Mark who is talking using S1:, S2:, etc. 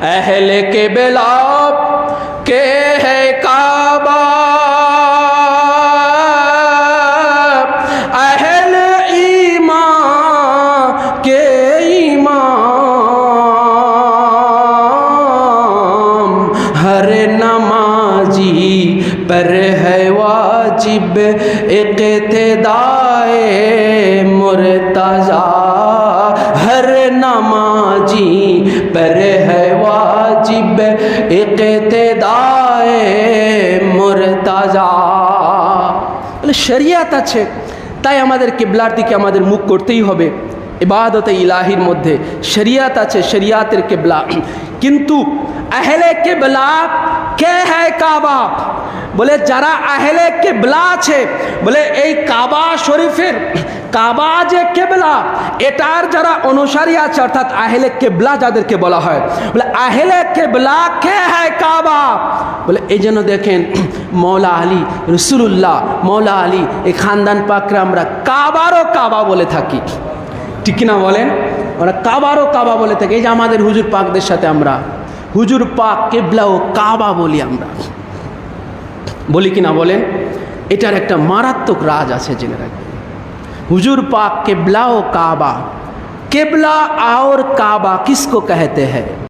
S1: अहले किबला के है काबा, अहले ईमान के इमाम, हर नमाजी पर है वाजिब इक़्तिदाए मुर्तज़ा, हर नमाजी पर है वाजिब इक़्तिदाए मुर्तज़ा। শরিয়াত আছে, তাই আমাদের কিবলার দিকে আমাদের মুখ করতেই হবে। ইবাদতে ইলাহির মধ্যে শরিয়াত আছে, শরিয়াতের কিবলা। কিন্তু আহলে কিবলা কে হ্যায় কাবা, বলে যারা আহলে কিবলা আছে, বলে এই কাবা শরীফের, কাবা যে কিবলা, এটার যারা অনুসারী আছে, অর্থাৎ আহলে কিবলা যাদেরকে বলা হয়, বলে আহলে কিবলা কে হ্যায় কাবা। বলে এই জন্য দেখেন মৌলা আলী, রসুলুল্লাহ, মৌলা আলী, এই খানদান পাকরে আমরা কাবারও কাবা বলে থাকি, ঠিক কিনা বলেন? আমরা কাবারও কাবা বলে থাকি। এই যে আমাদের হুজুর পাকদের সাথে আমরা হুজুর পাক, কিবলা ও কাবা বলি, আমরা বলি কিনা বলেন? এটার একটা মারাত্মক রাজ আছে, জেনে রাখবেন। হুজুর পাক, किबला ও কাবা, किबला और काबा किसको कहते हैं?